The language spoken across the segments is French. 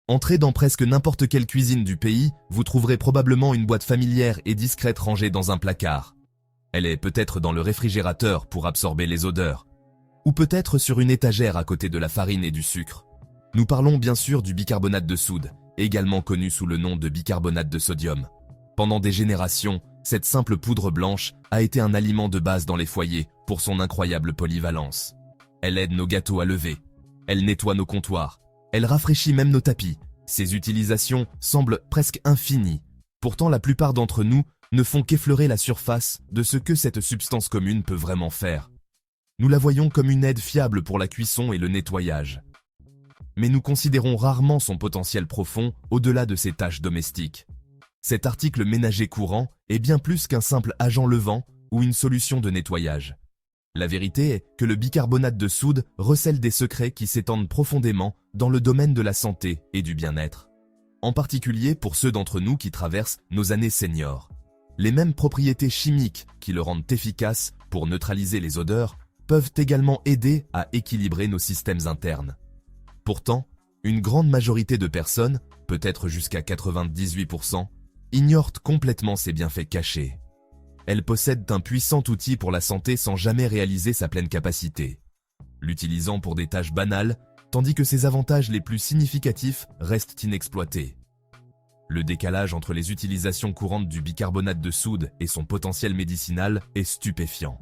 Entrez dans presque n'importe quelle cuisine du pays, vous trouverez probablement une boîte familière et discrète rangée dans un placard. Elle est peut-être dans le réfrigérateur pour absorber les odeurs, ou peut-être sur une étagère à côté de la farine et du sucre. Nous parlons bien sûr du bicarbonate de soude, également connu sous le nom de bicarbonate de sodium. Pendant des générations, cette simple poudre blanche a été un aliment de base dans les foyers pour son incroyable polyvalence. Elle aide nos gâteaux à lever, elle nettoie nos comptoirs, elle rafraîchit même nos tapis. Ses utilisations semblent presque infinies. Pourtant, la plupart d'entre nous ne font qu'effleurer la surface de ce que cette substance commune peut vraiment faire. Nous la voyons comme une aide fiable pour la cuisson et le nettoyage. Mais nous considérons rarement son potentiel profond au-delà de ses tâches domestiques. Cet article ménager courant est bien plus qu'un simple agent levant ou une solution de nettoyage. La vérité est que le bicarbonate de soude recèle des secrets qui s'étendent profondément dans le domaine de la santé et du bien-être. En particulier pour ceux d'entre nous qui traversent nos années seniors. Les mêmes propriétés chimiques qui le rendent efficace pour neutraliser les odeurs peuvent également aider à équilibrer nos systèmes internes. Pourtant, une grande majorité de personnes, peut-être jusqu'à 98%, ignorent complètement ces bienfaits cachés. Elles possèdent un puissant outil pour la santé sans jamais réaliser sa pleine capacité, l'utilisant pour des tâches banales, tandis que ses avantages les plus significatifs restent inexploités. Le décalage entre les utilisations courantes du bicarbonate de soude et son potentiel médicinal est stupéfiant.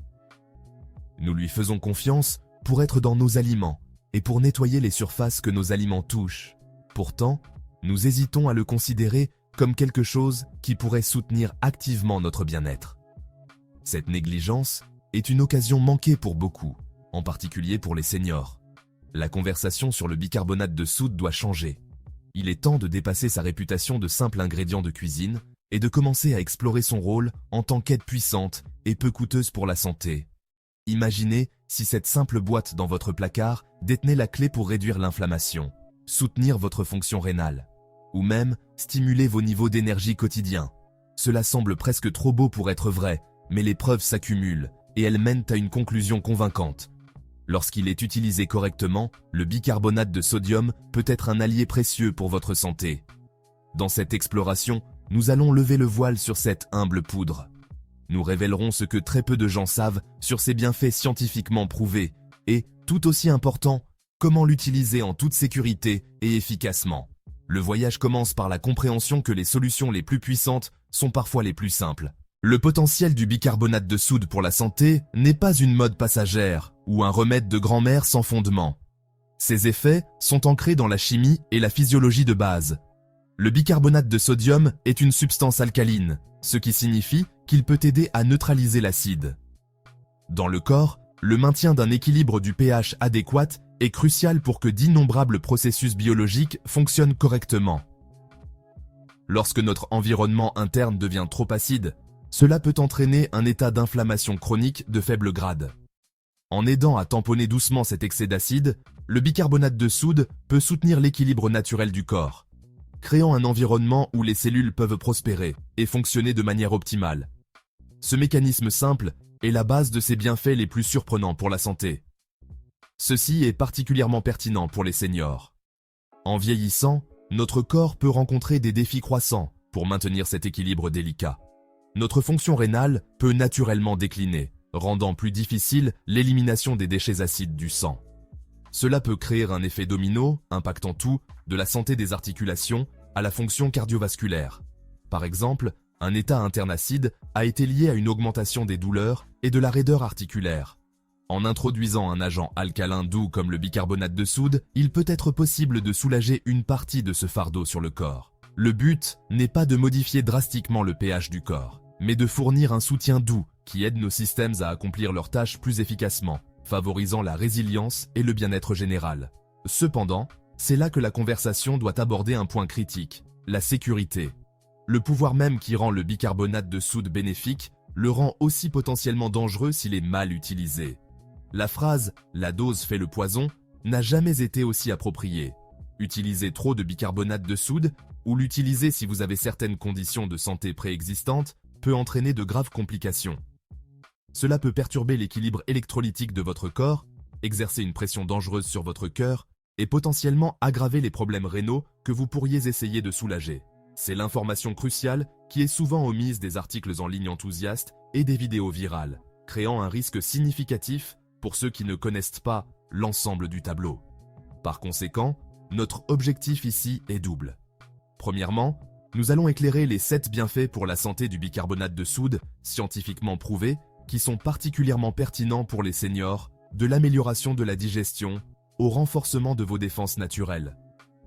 Nous lui faisons confiance pour être dans nos aliments et pour nettoyer les surfaces que nos aliments touchent. Pourtant, nous hésitons à le considérer comme quelque chose qui pourrait soutenir activement notre bien-être. Cette négligence est une occasion manquée pour beaucoup, en particulier pour les seniors. La conversation sur le bicarbonate de soude doit changer. Il est temps de dépasser sa réputation de simple ingrédient de cuisine et de commencer à explorer son rôle en tant qu'aide puissante et peu coûteuse pour la santé. Imaginez si cette simple boîte dans votre placard détenait la clé pour réduire l'inflammation, soutenir votre fonction rénale, ou même stimuler vos niveaux d'énergie quotidiens. Cela semble presque trop beau pour être vrai, mais les preuves s'accumulent et elles mènent à une conclusion convaincante. Lorsqu'il est utilisé correctement, le bicarbonate de sodium peut être un allié précieux pour votre santé. Dans cette exploration, nous allons lever le voile sur cette humble poudre. Nous révélerons ce que très peu de gens savent sur ses bienfaits scientifiquement prouvés et, tout aussi important, comment l'utiliser en toute sécurité et efficacement. Le voyage commence par la compréhension que les solutions les plus puissantes sont parfois les plus simples. Le potentiel du bicarbonate de soude pour la santé n'est pas une mode passagère ou un remède de grand-mère sans fondement. Ses effets sont ancrés dans la chimie et la physiologie de base. Le bicarbonate de sodium est une substance alcaline, ce qui signifie qu'il peut aider à neutraliser l'acide. Dans le corps, le maintien d'un équilibre du pH adéquat est crucial pour que d'innombrables processus biologiques fonctionnent correctement. Lorsque notre environnement interne devient trop acide, cela peut entraîner un état d'inflammation chronique de faible grade. En aidant à tamponner doucement cet excès d'acide, le bicarbonate de soude peut soutenir l'équilibre naturel du corps, créant un environnement où les cellules peuvent prospérer et fonctionner de manière optimale. Ce mécanisme simple est la base de ces bienfaits les plus surprenants pour la santé. Ceci est particulièrement pertinent pour les seniors. En vieillissant, notre corps peut rencontrer des défis croissants pour maintenir cet équilibre délicat. Notre fonction rénale peut naturellement décliner, rendant plus difficile l'élimination des déchets acides du sang. Cela peut créer un effet domino, impactant tout, de la santé des articulations à la fonction cardiovasculaire. Par exemple, un état interne acide a été lié à une augmentation des douleurs et de la raideur articulaire. En introduisant un agent alcalin doux comme le bicarbonate de soude, il peut être possible de soulager une partie de ce fardeau sur le corps. Le but n'est pas de modifier drastiquement le pH du corps, mais de fournir un soutien doux qui aide nos systèmes à accomplir leurs tâches plus efficacement, favorisant la résilience et le bien-être général. Cependant, c'est là que la conversation doit aborder un point critique, la sécurité. Le pouvoir même qui rend le bicarbonate de soude bénéfique le rend aussi potentiellement dangereux s'il est mal utilisé. La phrase « la dose fait le poison » n'a jamais été aussi appropriée. Utiliser trop de bicarbonate de soude ou l'utiliser si vous avez certaines conditions de santé préexistantes peut entraîner de graves complications. Cela peut perturber l'équilibre électrolytique de votre corps, exercer une pression dangereuse sur votre cœur et potentiellement aggraver les problèmes rénaux que vous pourriez essayer de soulager. C'est l'information cruciale qui est souvent omise des articles en ligne enthousiastes et des vidéos virales, créant un risque significatif pour ceux qui ne connaissent pas l'ensemble du tableau. Par conséquent, notre objectif ici est double. Premièrement, nous allons éclairer les 7 bienfaits pour la santé du bicarbonate de soude, scientifiquement prouvés, qui sont particulièrement pertinents pour les seniors, de l'amélioration de la digestion au renforcement de vos défenses naturelles.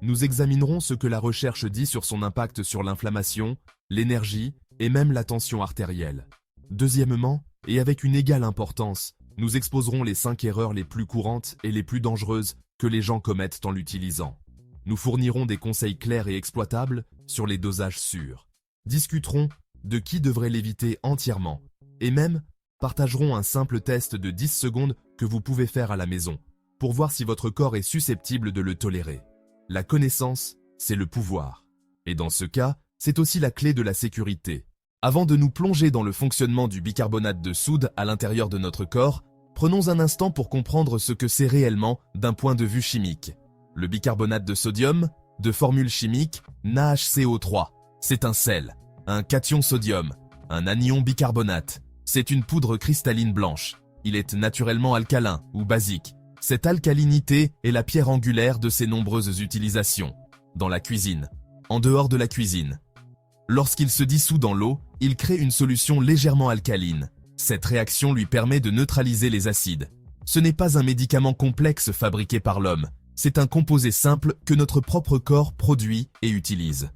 Nous examinerons ce que la recherche dit sur son impact sur l'inflammation, l'énergie et même la tension artérielle. Deuxièmement, et avec une égale importance, nous exposerons les 5 erreurs les plus courantes et les plus dangereuses que les gens commettent en l'utilisant. Nous fournirons des conseils clairs et exploitables sur les dosages sûrs. Discuterons de qui devrait l'éviter entièrement et même partagerons un simple test de 10 secondes que vous pouvez faire à la maison pour voir si votre corps est susceptible de le tolérer. La connaissance, c'est le pouvoir. Et dans ce cas, c'est aussi la clé de la sécurité. Avant de nous plonger dans le fonctionnement du bicarbonate de soude à l'intérieur de notre corps, prenons un instant pour comprendre ce que c'est réellement d'un point de vue chimique. Le bicarbonate de sodium, de formule chimique NaHCO3, c'est un sel, un cation sodium, un anion bicarbonate. C'est une poudre cristalline blanche. Il est naturellement alcalin ou basique. Cette alcalinité est la pierre angulaire de ses nombreuses utilisations. Dans la cuisine, en dehors de la cuisine. Lorsqu'il se dissout dans l'eau, il crée une solution légèrement alcaline. Cette réaction lui permet de neutraliser les acides. Ce n'est pas un médicament complexe fabriqué par l'homme. C'est un composé simple que notre propre corps produit et utilise.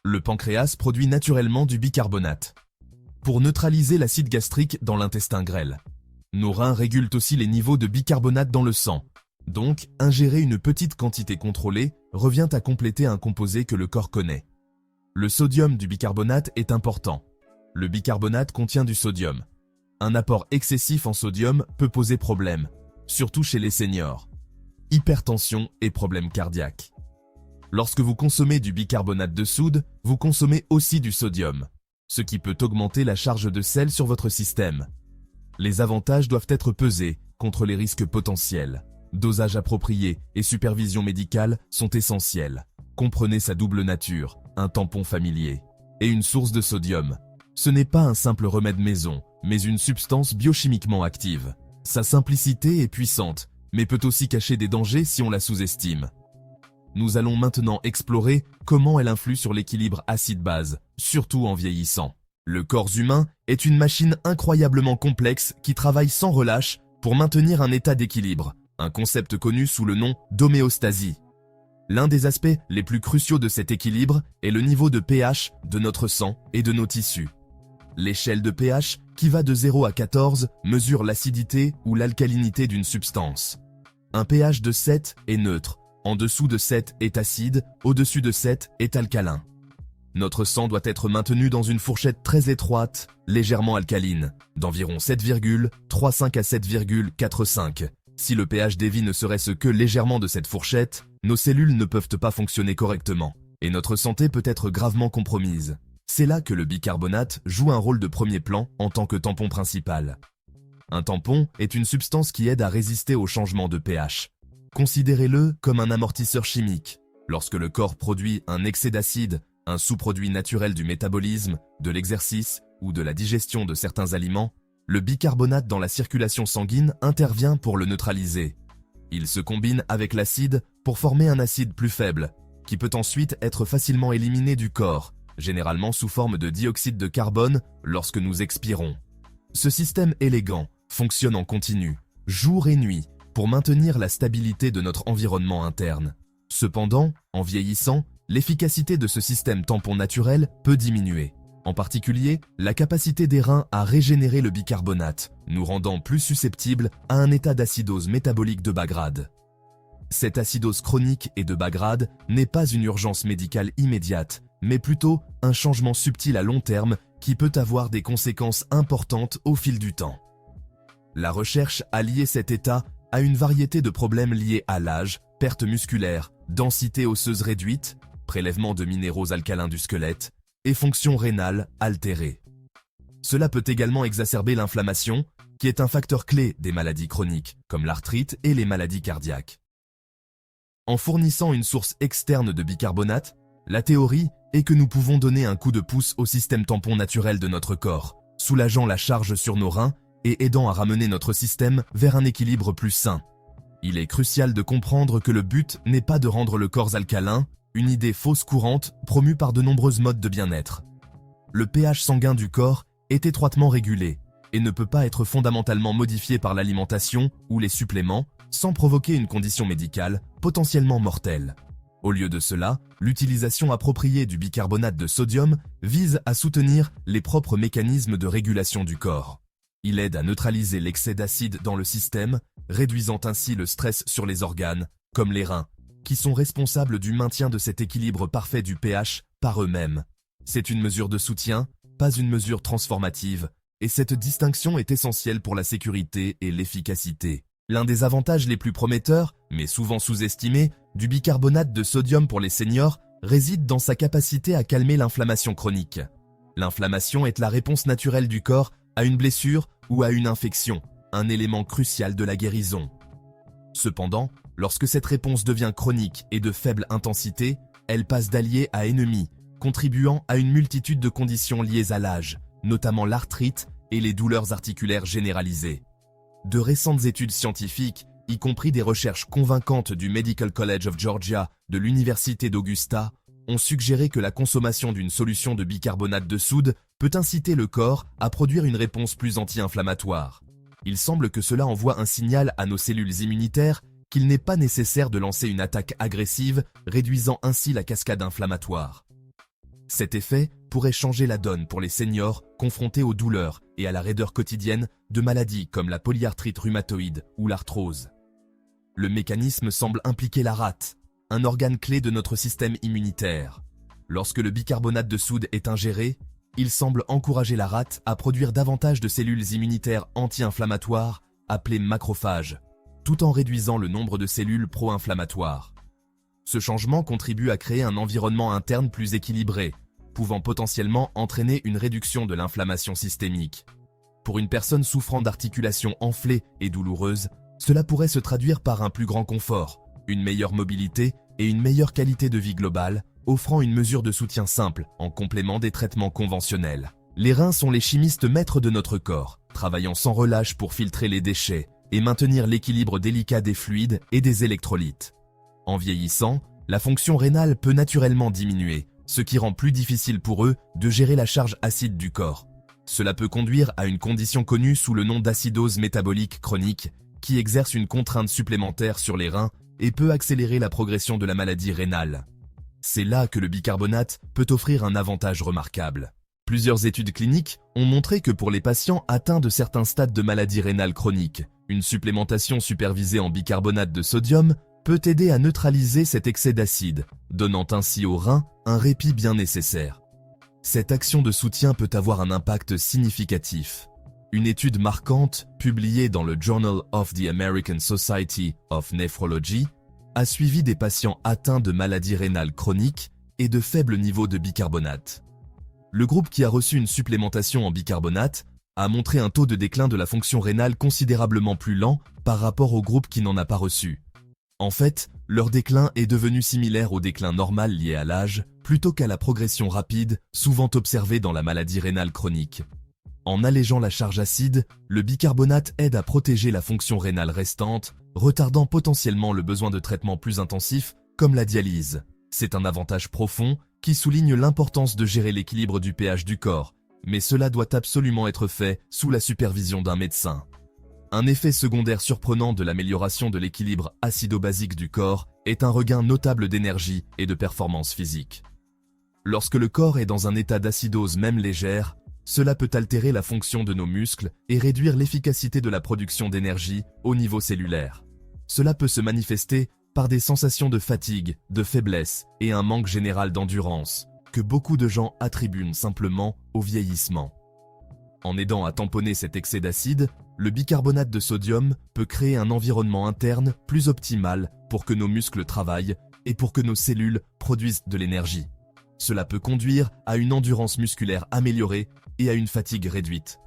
Le pancréas produit naturellement du bicarbonate pour neutraliser l'acide gastrique dans l'intestin grêle. Nos reins régulent aussi les niveaux de bicarbonate dans le sang. Donc, ingérer une petite quantité contrôlée revient à compléter un composé que le corps connaît. Le sodium du bicarbonate est important. Le bicarbonate contient du sodium. Un apport excessif en sodium peut poser problème, surtout chez les seniors. Hypertension et problèmes cardiaques. Lorsque vous consommez du bicarbonate de soude, vous consommez aussi du sodium, ce qui peut augmenter la charge de sel sur votre système. Les avantages doivent être pesés contre les risques potentiels. Dosage approprié et supervision médicale sont essentiels. Comprenez sa double nature, un tampon familier et une source de sodium. Ce n'est pas un simple remède maison, mais une substance biochimiquement active. Sa simplicité est puissante, mais peut aussi cacher des dangers si on la sous-estime. Nous allons maintenant explorer comment elle influe sur l'équilibre acide-base, surtout en vieillissant. Le corps humain est une machine incroyablement complexe qui travaille sans relâche pour maintenir un état d'équilibre, un concept connu sous le nom d'homéostasie. L'un des aspects les plus cruciaux de cet équilibre est le niveau de pH de notre sang et de nos tissus. L'échelle de pH, qui va de 0 à 14, mesure l'acidité ou l'alcalinité d'une substance. Un pH de 7 est neutre, en dessous de 7 est acide, au-dessus de 7 est alcalin. Notre sang doit être maintenu dans une fourchette très étroite, légèrement alcaline, d'environ 7,35 à 7,45. Si le pH dévie ne serait-ce que légèrement de cette fourchette, nos cellules ne peuvent pas fonctionner correctement, et notre santé peut être gravement compromise. C'est là que le bicarbonate joue un rôle de premier plan en tant que tampon principal. Un tampon est une substance qui aide à résister au changement de pH. Considérez-le comme un amortisseur chimique. Lorsque le corps produit un excès d'acide, un sous-produit naturel du métabolisme, de l'exercice ou de la digestion de certains aliments, le bicarbonate dans la circulation sanguine intervient pour le neutraliser. Il se combine avec l'acide pour former un acide plus faible, qui peut ensuite être facilement éliminé du corps, généralement sous forme de dioxyde de carbone lorsque nous expirons. Ce système élégant fonctionne en continu, jour et nuit, pour maintenir la stabilité de notre environnement interne. Cependant, en vieillissant, l'efficacité de ce système tampon naturel peut diminuer. En particulier, la capacité des reins à régénérer le bicarbonate, nous rendant plus susceptibles à un état d'acidose métabolique de bas grade. Cette acidose chronique et de bas grade n'est pas une urgence médicale immédiate, mais plutôt un changement subtil à long terme qui peut avoir des conséquences importantes au fil du temps. La recherche a lié cet état à une variété de problèmes liés à l'âge, perte musculaire, densité osseuse réduite, prélèvement de minéraux alcalins du squelette et fonction rénale altérée. Cela peut également exacerber l'inflammation, qui est un facteur clé des maladies chroniques, comme l'arthrite et les maladies cardiaques. En fournissant une source externe de bicarbonate, la théorie est que nous pouvons donner un coup de pouce au système tampon naturel de notre corps, soulageant la charge sur nos reins et aidant à ramener notre système vers un équilibre plus sain. Il est crucial de comprendre que le but n'est pas de rendre le corps alcalin, une idée fausse courante promue par de nombreuses modes de bien-être. Le pH sanguin du corps est étroitement régulé et ne peut pas être fondamentalement modifié par l'alimentation ou les suppléments sans provoquer une condition médicale potentiellement mortelle. Au lieu de cela, l'utilisation appropriée du bicarbonate de sodium vise à soutenir les propres mécanismes de régulation du corps. Il aide à neutraliser l'excès d'acide dans le système, réduisant ainsi le stress sur les organes, comme les reins, qui sont responsables du maintien de cet équilibre parfait du pH par eux-mêmes. C'est une mesure de soutien, pas une mesure transformative, et cette distinction est essentielle pour la sécurité et l'efficacité. L'un des avantages les plus prometteurs, mais souvent sous-estimés, du bicarbonate de sodium pour les seniors réside dans sa capacité à calmer l'inflammation chronique. L'inflammation est la réponse naturelle du corps à une blessure ou à une infection, un élément crucial de la guérison. Cependant, lorsque cette réponse devient chronique et de faible intensité, elle passe d'allié à ennemi, contribuant à une multitude de conditions liées à l'âge, notamment l'arthrite et les douleurs articulaires généralisées. De récentes études scientifiques, y compris des recherches convaincantes du Medical College of Georgia de l'Université d'Augusta, ont suggéré que la consommation d'une solution de bicarbonate de soude peut inciter le corps à produire une réponse plus anti-inflammatoire. Il semble que cela envoie un signal à nos cellules immunitaires qu'il n'est pas nécessaire de lancer une attaque agressive, réduisant ainsi la cascade inflammatoire. Cet effet pourrait changer la donne pour les seniors confrontés aux douleurs et à la raideur quotidienne de maladies comme la polyarthrite rhumatoïde ou l'arthrose. Le mécanisme semble impliquer la rate, un organe clé de notre système immunitaire. Lorsque le bicarbonate de soude est ingéré, il semble encourager la rate à produire davantage de cellules immunitaires anti-inflammatoires, appelées macrophages, tout en réduisant le nombre de cellules pro-inflammatoires. Ce changement contribue à créer un environnement interne plus équilibré, pouvant potentiellement entraîner une réduction de l'inflammation systémique. Pour une personne souffrant d'articulations enflées et douloureuses, cela pourrait se traduire par un plus grand confort, une meilleure mobilité et une meilleure qualité de vie globale, offrant une mesure de soutien simple en complément des traitements conventionnels. Les reins sont les chimistes maîtres de notre corps, travaillant sans relâche pour filtrer les déchets et maintenir l'équilibre délicat des fluides et des électrolytes. En vieillissant, la fonction rénale peut naturellement diminuer, ce qui rend plus difficile pour eux de gérer la charge acide du corps. Cela peut conduire à une condition connue sous le nom d'acidose métabolique chronique, qui exerce une contrainte supplémentaire sur les reins et peut accélérer la progression de la maladie rénale. C'est là que le bicarbonate peut offrir un avantage remarquable. Plusieurs études cliniques ont montré que pour les patients atteints de certains stades de maladie rénale chronique, une supplémentation supervisée en bicarbonate de sodium peut aider à neutraliser cet excès d'acide, donnant ainsi aux reins un répit bien nécessaire. Cette action de soutien peut avoir un impact significatif. Une étude marquante, publiée dans le Journal of the American Society of Nephrology, a suivi des patients atteints de maladies rénales chroniques et de faibles niveaux de bicarbonate. Le groupe qui a reçu une supplémentation en bicarbonate a montré un taux de déclin de la fonction rénale considérablement plus lent par rapport au groupe qui n'en a pas reçu. En fait, leur déclin est devenu similaire au déclin normal lié à l'âge, plutôt qu'à la progression rapide, souvent observée dans la maladie rénale chronique. En allégeant la charge acide, le bicarbonate aide à protéger la fonction rénale restante, retardant potentiellement le besoin de traitements plus intensifs, comme la dialyse. C'est un avantage profond qui souligne l'importance de gérer l'équilibre du pH du corps, mais cela doit absolument être fait sous la supervision d'un médecin. Un effet secondaire surprenant de l'amélioration de l'équilibre acido-basique du corps est un regain notable d'énergie et de performance physique. Lorsque le corps est dans un état d'acidose même légère, cela peut altérer la fonction de nos muscles et réduire l'efficacité de la production d'énergie au niveau cellulaire. Cela peut se manifester par des sensations de fatigue, de faiblesse et un manque général d'endurance, que beaucoup de gens attribuent simplement au vieillissement. En aidant à tamponner cet excès d'acide, le bicarbonate de sodium peut créer un environnement interne plus optimal pour que nos muscles travaillent et pour que nos cellules produisent de l'énergie. Cela peut conduire à une endurance musculaire améliorée et à une fatigue réduite.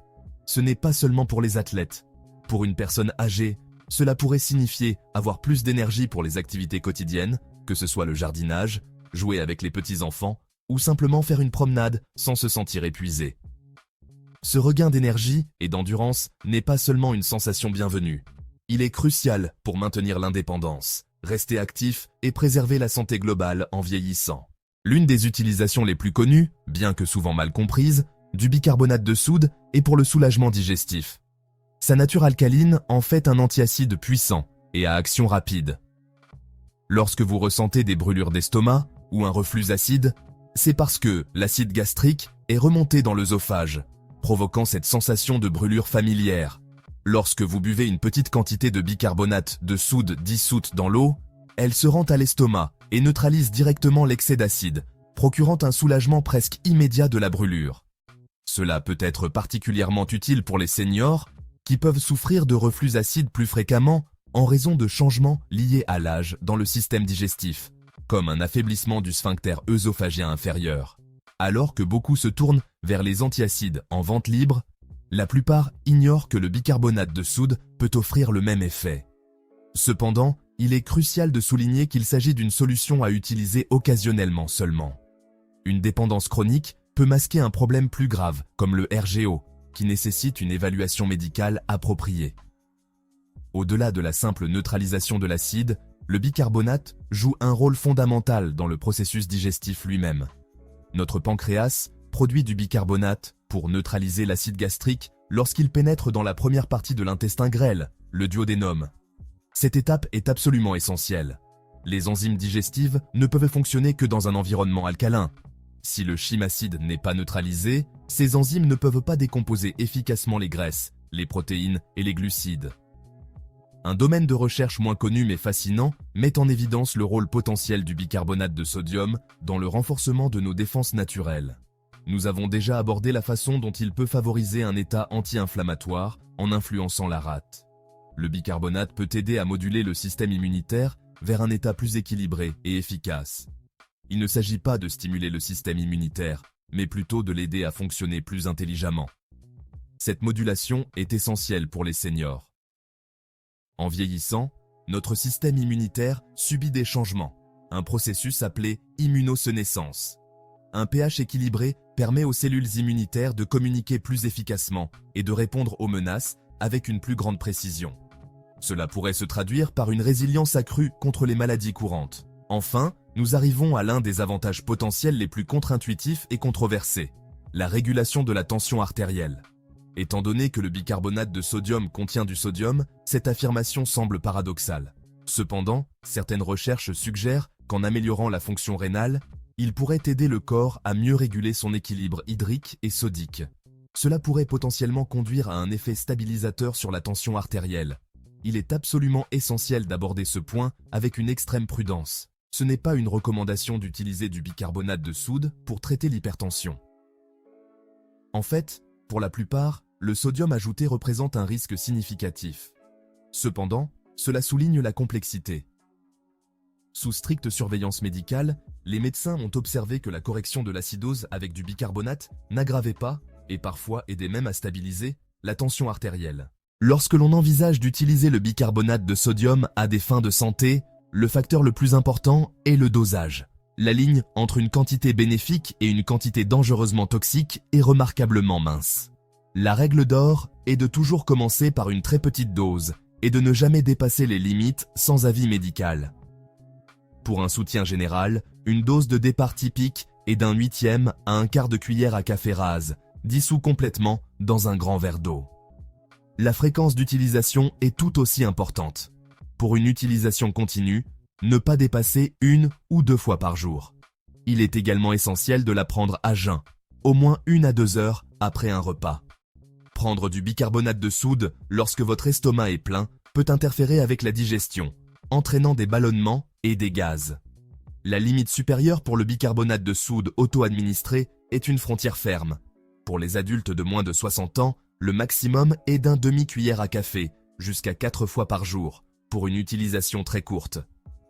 Ce n'est pas seulement pour les athlètes. Pour une personne âgée, Cela pourrait signifier avoir plus d'énergie pour les activités quotidiennes, que ce soit le jardinage, jouer avec les petits-enfants, ou simplement faire une promenade sans se sentir épuisé. Ce regain d'énergie et d'endurance n'est pas seulement une sensation bienvenue. Il est crucial pour maintenir l'indépendance, rester actif et préserver la santé globale en vieillissant. L'une des utilisations les plus connues, bien que souvent mal comprise, du bicarbonate de soude est pour le soulagement digestif. Sa nature alcaline en fait un antiacide puissant et à action rapide. Lorsque vous ressentez des brûlures d'estomac ou un reflux acide, c'est parce que l'acide gastrique est remonté dans l'œsophage, provoquant cette sensation de brûlure familière. Lorsque vous buvez une petite quantité de bicarbonate de soude dissoute dans l'eau, elle se rend à l'estomac et neutralise directement l'excès d'acide, procurant un soulagement presque immédiat de la brûlure. Cela peut être particulièrement utile pour les seniors qui peuvent souffrir de reflux acide plus fréquemment en raison de changements liés à l'âge dans le système digestif, comme un affaiblissement du sphincter œsophagien inférieur. Alors que beaucoup se tournent vers les antiacides en vente libre, la plupart ignorent que le bicarbonate de soude peut offrir le même effet. Cependant, il est crucial de souligner qu'il s'agit d'une solution à utiliser occasionnellement seulement. Une dépendance chronique peut masquer un problème plus grave, comme le RGO, qui nécessite une évaluation médicale appropriée. Au-delà de la simple neutralisation de l'acide, le bicarbonate joue un rôle fondamental dans le processus digestif lui-même. Notre pancréas produit du bicarbonate pour neutraliser l'acide gastrique lorsqu'il pénètre dans la première partie de l'intestin grêle, le duodénum. Cette étape est absolument essentielle. Les enzymes digestives ne peuvent fonctionner que dans un environnement alcalin. Si le chymacide n'est pas neutralisé, ces enzymes ne peuvent pas décomposer efficacement les graisses, les protéines et les glucides. Un domaine de recherche moins connu mais fascinant met en évidence le rôle potentiel du bicarbonate de sodium dans le renforcement de nos défenses naturelles. Nous avons déjà abordé la façon dont il peut favoriser un état anti-inflammatoire en influençant la rate. Le bicarbonate peut aider à moduler le système immunitaire vers un état plus équilibré et efficace. Il ne s'agit pas de stimuler le système immunitaire, mais plutôt de l'aider à fonctionner plus intelligemment. Cette modulation est essentielle pour les seniors. En vieillissant, notre système immunitaire subit des changements, un processus appelé immunosénescence. Un pH équilibré permet aux cellules immunitaires de communiquer plus efficacement et de répondre aux menaces avec une plus grande précision. Cela pourrait se traduire par une résilience accrue contre les maladies courantes. Enfin, nous arrivons à l'un des avantages potentiels les plus contre-intuitifs et controversés, la régulation de la tension artérielle. Étant donné que le bicarbonate de sodium contient du sodium, cette affirmation semble paradoxale. Cependant, certaines recherches suggèrent qu'en améliorant la fonction rénale, il pourrait aider le corps à mieux réguler son équilibre hydrique et sodique. Cela pourrait potentiellement conduire à un effet stabilisateur sur la tension artérielle. Il est absolument essentiel d'aborder ce point avec une extrême prudence. Ce n'est pas une recommandation d'utiliser du bicarbonate de soude pour traiter l'hypertension. En fait, pour la plupart, le sodium ajouté représente un risque significatif. Cependant, cela souligne la complexité. Sous stricte surveillance médicale, les médecins ont observé que la correction de l'acidose avec du bicarbonate n'aggravait pas, et parfois aidait même à stabiliser, la tension artérielle. Lorsque l'on envisage d'utiliser le bicarbonate de sodium à des fins de santé, le facteur le plus important est le dosage. La ligne entre une quantité bénéfique et une quantité dangereusement toxique est remarquablement mince. La règle d'or est de toujours commencer par une très petite dose et de ne jamais dépasser les limites sans avis médical. Pour un soutien général, une dose de départ typique est d'un 1/8 à un quart de cuillère à café rase, dissous complètement dans un grand verre d'eau. La fréquence d'utilisation est tout aussi importante. Pour une utilisation continue, ne pas dépasser 1 ou 2 fois par jour. Il est également essentiel de la prendre à jeun, au moins 1 à 2 heures après un repas. Prendre du bicarbonate de soude lorsque votre estomac est plein peut interférer avec la digestion, entraînant des ballonnements et des gaz. La limite supérieure pour le bicarbonate de soude auto-administré est une frontière ferme. Pour les adultes de moins de 60 ans, le maximum est d'un demi-cuillère à café, jusqu'à 4 fois par jour, pour une utilisation très courte.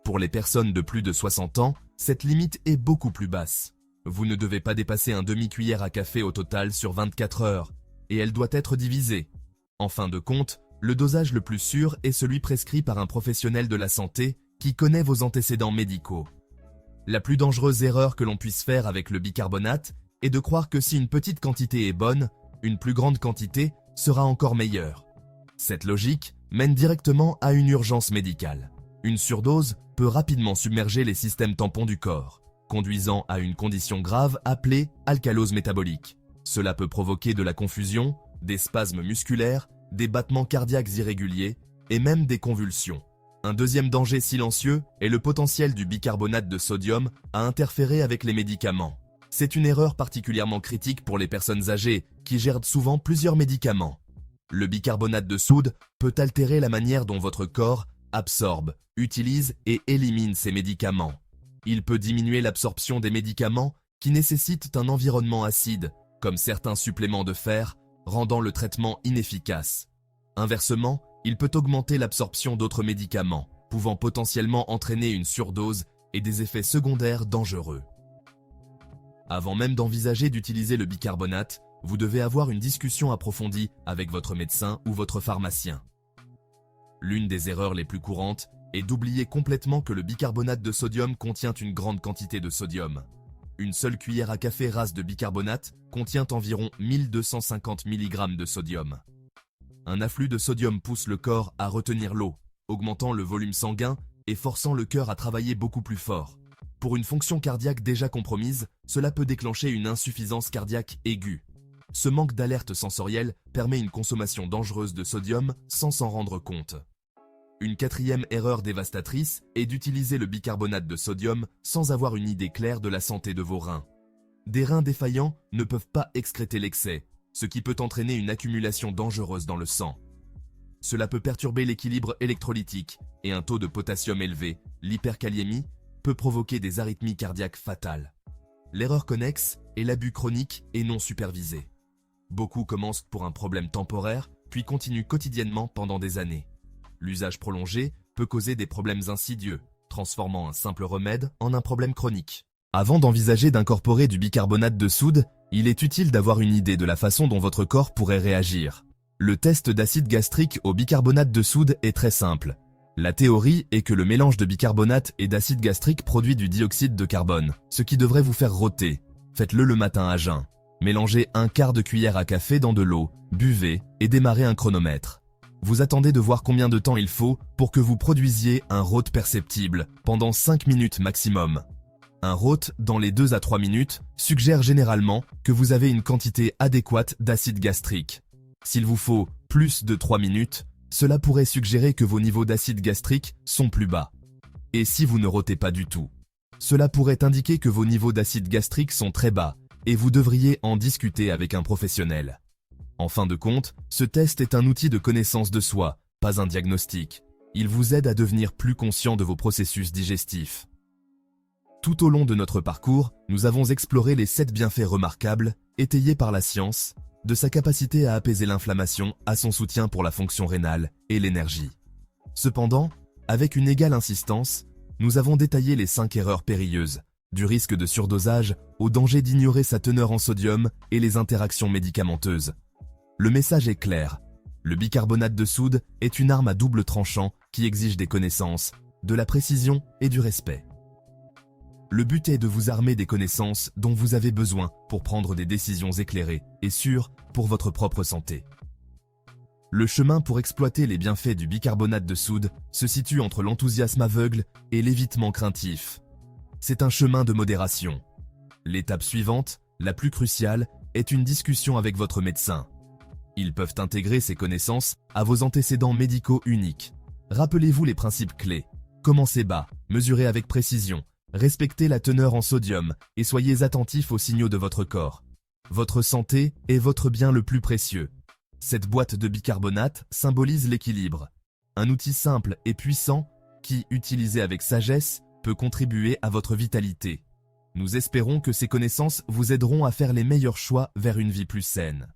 Pour les personnes de plus de 60 ans, cette limite est beaucoup plus basse. Vous ne devez pas dépasser un demi-cuillère à café au total sur 24 heures, et elle doit être divisée. En fin de compte, Le dosage le plus sûr est celui prescrit par un professionnel de la santé qui connaît vos antécédents médicaux. La plus dangereuse erreur que l'on puisse faire avec le bicarbonate est de croire que si une petite quantité est bonne, une plus grande quantité sera encore meilleure. Cette logique mène directement à une urgence médicale. Une surdose peut rapidement submerger les systèmes tampons du corps, conduisant à une condition grave appelée alcalose métabolique. Cela peut provoquer de la confusion, des spasmes musculaires, des battements cardiaques irréguliers et même des convulsions. Un deuxième danger silencieux est le potentiel du bicarbonate de sodium à interférer avec les médicaments. C'est une erreur particulièrement critique pour les personnes âgées qui gèrent souvent plusieurs médicaments. Le bicarbonate de soude peut altérer la manière dont votre corps absorbe, utilise et élimine ces médicaments. Il peut diminuer l'absorption des médicaments qui nécessitent un environnement acide, comme certains suppléments de fer, rendant le traitement inefficace. Inversement, il peut augmenter l'absorption d'autres médicaments, pouvant potentiellement entraîner une surdose et des effets secondaires dangereux. Avant même d'envisager d'utiliser le bicarbonate, vous devez avoir une discussion approfondie avec votre médecin ou votre pharmacien. L'une des erreurs les plus courantes est d'oublier complètement que le bicarbonate de sodium contient une grande quantité de sodium. Une seule cuillère à café rase de bicarbonate contient environ 1250 mg de sodium. Un afflux de sodium pousse le corps à retenir l'eau, augmentant le volume sanguin et forçant le cœur à travailler beaucoup plus fort. Pour une fonction cardiaque déjà compromise, cela peut déclencher une insuffisance cardiaque aiguë. Ce manque d'alerte sensorielle permet une consommation dangereuse de sodium sans s'en rendre compte. Une quatrième erreur dévastatrice est d'utiliser le bicarbonate de sodium sans avoir une idée claire de la santé de vos reins. Des reins défaillants ne peuvent pas excréter l'excès, ce qui peut entraîner une accumulation dangereuse dans le sang. Cela peut perturber l'équilibre électrolytique et un taux de potassium élevé, l'hyperkaliémie, peut provoquer des arythmies cardiaques fatales. L'erreur connexe est l'abus chronique et non supervisé. Beaucoup commencent pour un problème temporaire, puis continuent quotidiennement pendant des années. L'usage prolongé peut causer des problèmes insidieux, transformant un simple remède en un problème chronique. Avant d'envisager d'incorporer du bicarbonate de soude, il est utile d'avoir une idée de la façon dont votre corps pourrait réagir. Le test d'acide gastrique au bicarbonate de soude est très simple. La théorie est que le mélange de bicarbonate et d'acide gastrique produit du dioxyde de carbone, ce qui devrait vous faire rôter. Faites-le le matin à jeun. Mélangez un quart de cuillère à café dans de l'eau, buvez et démarrez un chronomètre. Vous attendez de voir combien de temps il faut pour que vous produisiez un rôte perceptible, pendant 5 minutes maximum. Un rôte dans les 2 à 3 minutes suggère généralement que vous avez une quantité adéquate d'acide gastrique. S'il vous faut plus de 3 minutes, cela pourrait suggérer que vos niveaux d'acide gastrique sont plus bas. Et si vous ne rôtez pas du tout, cela pourrait indiquer que vos niveaux d'acide gastrique sont très bas et vous devriez en discuter avec un professionnel. En fin de compte, ce test est un outil de connaissance de soi, pas un diagnostic. Il vous aide à devenir plus conscient de vos processus digestifs. Tout au long de notre parcours, nous avons exploré les 7 bienfaits remarquables, étayés par la science, de sa capacité à apaiser l'inflammation à son soutien pour la fonction rénale et l'énergie. Cependant, avec une égale insistance, nous avons détaillé les 5 erreurs périlleuses, du risque de surdosage au danger d'ignorer sa teneur en sodium et les interactions médicamenteuses. Le message est clair. Le bicarbonate de soude est une arme à double tranchant qui exige des connaissances, de la précision et du respect. Le but est de vous armer des connaissances dont vous avez besoin pour prendre des décisions éclairées et sûres pour votre propre santé. Le chemin pour exploiter les bienfaits du bicarbonate de soude se situe entre l'enthousiasme aveugle et l'évitement craintif. C'est un chemin de modération. L'étape suivante, la plus cruciale, est une discussion avec votre médecin. Ils peuvent intégrer ces connaissances à vos antécédents médicaux uniques. Rappelez-vous les principes clés. Commencez bas, mesurez avec précision, respectez la teneur en sodium et soyez attentifs aux signaux de votre corps. Votre santé est votre bien le plus précieux. Cette boîte de bicarbonate symbolise l'équilibre. Un outil simple et puissant qui, utilisé avec sagesse, peut contribuer à votre vitalité. Nous espérons que ces connaissances vous aideront à faire les meilleurs choix vers une vie plus saine.